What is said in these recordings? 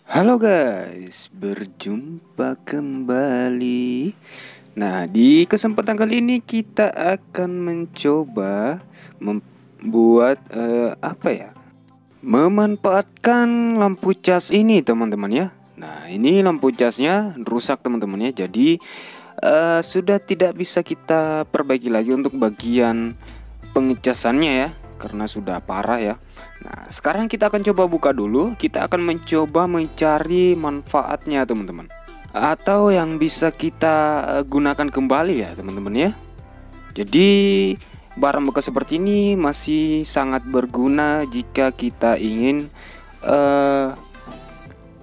Halo guys, berjumpa kembali. Nah, di kesempatan kali ini kita akan mencoba membuat memanfaatkan lampu cas ini, teman-teman ya. Nah, ini lampu casnya rusak, teman-teman ya. Jadi sudah tidak bisa kita perbaiki lagi untuk bagian pengecasannya ya, karena sudah parah ya. Nah, sekarang kita akan coba buka dulu. Kita akan mencoba mencari manfaatnya, teman-teman, atau yang bisa kita gunakan kembali ya, teman-teman ya. Jadi barang bekas seperti ini masih sangat berguna jika kita ingin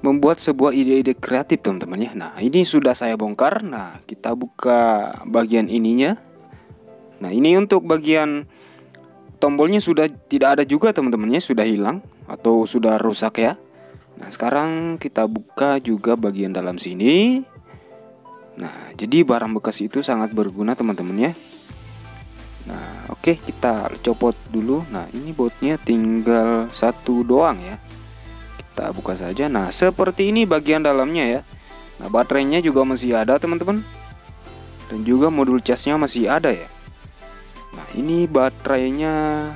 membuat sebuah ide-ide kreatif, teman-teman ya. Nah, ini sudah saya bongkar. Nah, kita buka bagian ininya. Nah, ini untuk bagian tombolnya sudah tidak ada juga, teman-teman ya, sudah hilang atau sudah rusak ya. Nah, sekarang kita buka juga bagian dalam sini. Nah, jadi barang bekas itu sangat berguna, teman-teman ya. Nah, oke, kita copot dulu. Nah, ini bautnya tinggal satu doang ya. Kita buka saja. Nah, seperti ini bagian dalamnya ya. Nah, baterainya juga masih ada, teman-teman. Dan juga modul casnya masih ada ya. Nah, ini baterainya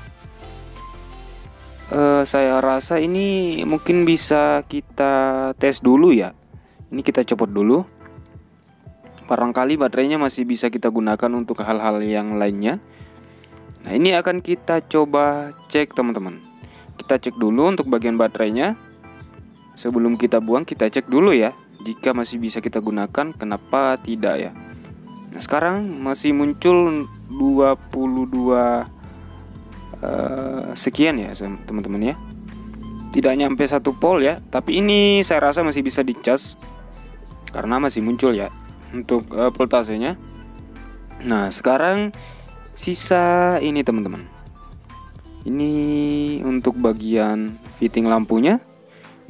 saya rasa ini mungkin bisa kita tes dulu ya. Ini kita copot dulu. Barangkali baterainya masih bisa kita gunakan untuk hal-hal yang lainnya. Nah, ini akan kita coba cek, teman-teman. Kita cek dulu untuk bagian baterainya. Sebelum kita buang, kita cek dulu ya. Jika masih bisa kita gunakan, kenapa tidak ya. Nah, sekarang masih muncul 22 sekian ya, teman-teman ya. Tidak nyampe 1 volt ya. Tapi ini saya rasa masih bisa dicas karena masih muncul ya untuk voltasenya. Nah, sekarang sisa ini, teman-teman. Ini untuk bagian fitting lampunya.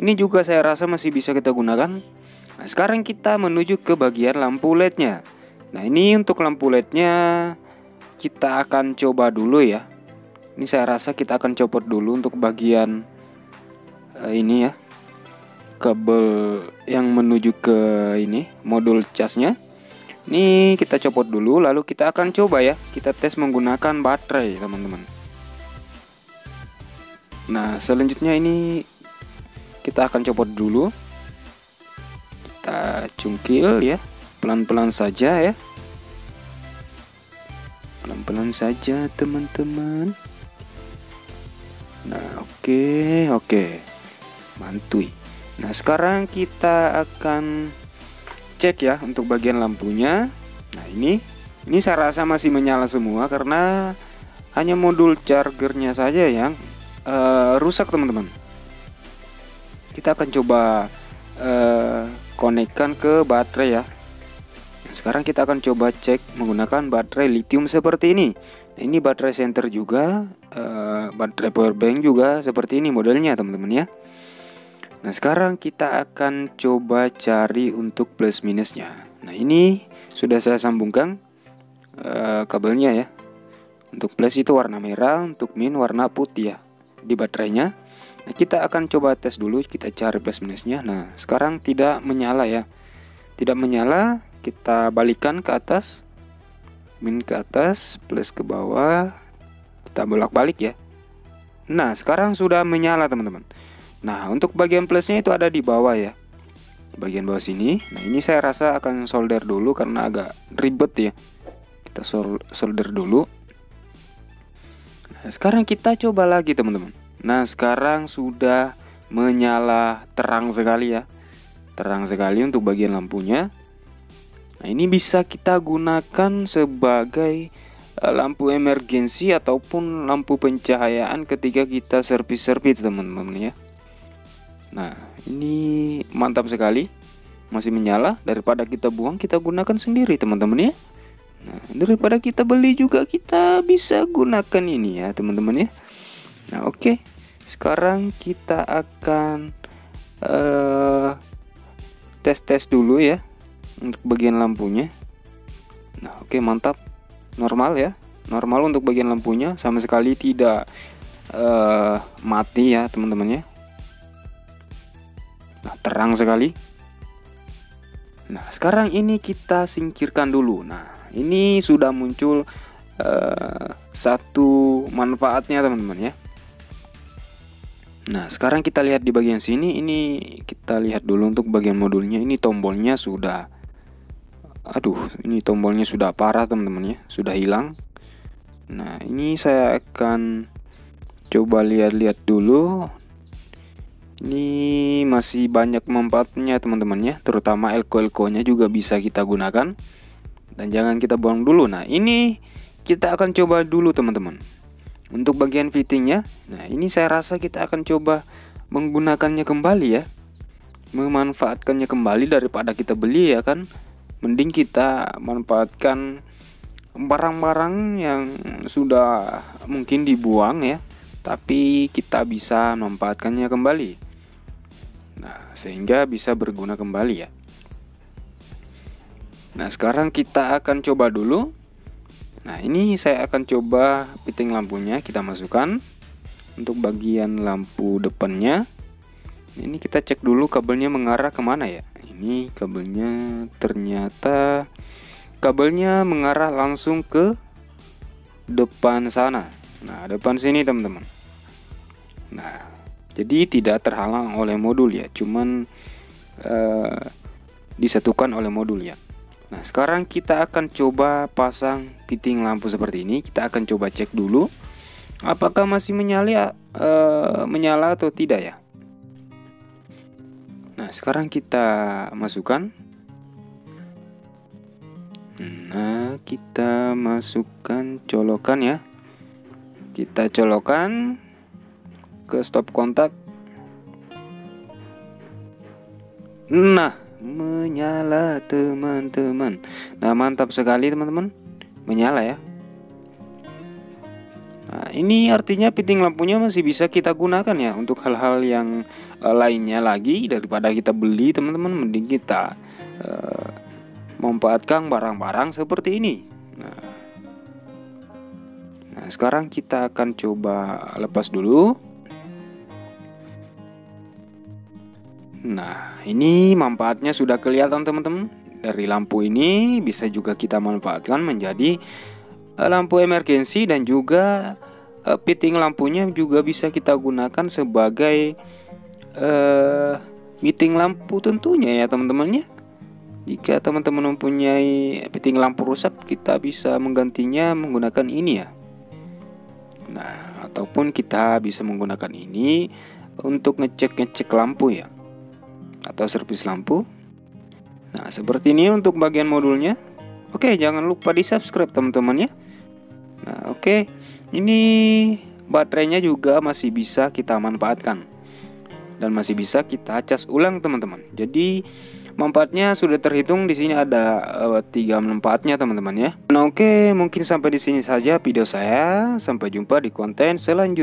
Ini juga saya rasa masih bisa kita gunakan. Nah, sekarang kita menuju ke bagian lampu LED-nya. Nah, ini untuk lampu LED-nya kita akan coba dulu ya. Ini saya rasa kita akan copot dulu untuk bagian ini ya, kabel yang menuju ke ini modul casnya. Ini kita copot dulu, lalu kita akan coba ya, kita tes menggunakan baterai, teman-teman. Nah, selanjutnya ini kita akan copot dulu. Kita cungkil ya, pelan-pelan saja ya. Pelan-pelan saja, teman-teman. Nah, oke. Mantui. Nah, sekarang kita akan cek ya untuk bagian lampunya. Nah, ini saya rasa masih menyala semua karena hanya modul chargernya saja yang rusak, teman-teman. Kita akan coba konekkan ke baterai ya. Nah, sekarang kita akan coba cek menggunakan baterai lithium seperti ini. Nah, ini baterai center juga, baterai power bank juga seperti ini modelnya, teman-teman ya. Nah, sekarang kita akan coba cari untuk plus minusnya. Nah, ini sudah saya sambungkan kabelnya ya. Untuk plus itu warna merah, untuk min warna putih ya di baterainya. Nah, kita akan coba tes dulu, kita cari plus minusnya. Nah, sekarang tidak menyala ya. Tidak menyala, kita balikan ke atas. Min ke atas, plus ke bawah. Kita bolak-balik ya. Nah, sekarang sudah menyala, teman-teman. Nah, untuk bagian plusnya itu ada di bawah ya, bagian bawah sini. Nah, ini saya rasa akan solder dulu karena agak ribet ya. Kita solder dulu. Nah, sekarang kita coba lagi, teman-teman. Nah, sekarang sudah menyala terang sekali ya. Terang sekali untuk bagian lampunya. Nah, ini bisa kita gunakan sebagai lampu emergensi ataupun lampu pencahayaan ketika kita servis-servis, teman-teman ya. Nah, ini mantap sekali. Masih menyala. Daripada kita buang, kita gunakan sendiri, teman-teman ya. Nah, daripada kita beli juga kita bisa gunakan ini ya, teman-teman ya. Nah, oke. Sekarang kita akan tes dulu ya untuk bagian lampunya. Nah, oke, mantap. Normal ya. Normal untuk bagian lampunya, sama sekali tidak mati ya, teman-teman ya. Nah, terang sekali. Nah, sekarang ini kita singkirkan dulu. Nah, ini sudah muncul satu manfaatnya teman-teman ya. Nah, sekarang kita lihat di bagian sini. Ini kita lihat dulu untuk bagian modulnya. Ini tombolnya sudah, ini tombolnya sudah parah teman-teman ya, sudah hilang. Nah, ini saya akan coba lihat-lihat dulu. Ini masih banyak manfaatnya teman-teman ya, terutama elko-elkonya juga bisa kita gunakan. Dan jangan kita buang dulu. Nah, ini kita akan coba dulu teman-teman. Untuk bagian fittingnya, nah ini saya rasa kita akan coba menggunakannya kembali ya, memanfaatkannya kembali daripada kita beli ya kan. Mending kita manfaatkan barang-barang yang sudah mungkin dibuang ya, tapi kita bisa memanfaatkannya kembali. Nah, sehingga bisa berguna kembali ya. Nah, sekarang kita akan coba dulu. Nah, ini saya akan coba fitting lampunya, kita masukkan. Untuk bagian lampu depannya, ini kita cek dulu kabelnya mengarah kemana ya. Ini kabelnya, ternyata kabelnya mengarah langsung ke depan sana. Nah, depan sini teman-teman. Nah, jadi tidak terhalang oleh modul ya, cuman disatukan oleh modul ya. Nah, sekarang kita akan coba pasang fitting lampu seperti ini. Kita akan coba cek dulu apakah masih menyala atau tidak ya. Nah, sekarang kita masukkan. Nah, kita masukkan colokan ya. Kita colokan ke stop kontak. Nah, menyala teman-teman. Nah, mantap sekali teman-teman, menyala ya. Nah, ini artinya fitting lampunya masih bisa kita gunakan ya untuk hal-hal yang lainnya lagi daripada kita beli teman-teman. Mending kita memanfaatkan barang-barang seperti ini. Nah, sekarang kita akan coba lepas dulu. Nah, ini manfaatnya sudah kelihatan teman-teman. Dari lampu ini bisa juga kita manfaatkan menjadi lampu emergensi, dan juga fitting lampunya juga bisa kita gunakan sebagai fitting lampu tentunya ya teman-teman ya. Jika teman-teman mempunyai fitting lampu rusak, kita bisa menggantinya menggunakan ini ya. Nah, ataupun kita bisa menggunakan ini untuk ngecek lampu ya, atau servis lampu. Nah, seperti ini untuk bagian modulnya. Oke, jangan lupa di subscribe teman-teman ya. Nah, oke, ini baterainya juga masih bisa kita manfaatkan dan masih bisa kita cas ulang teman-teman. Jadi manfaatnya sudah terhitung di sini, ada 3 manfaatnya teman-teman ya. Nah, oke, mungkin sampai di sini saja video saya. Sampai jumpa di konten selanjutnya.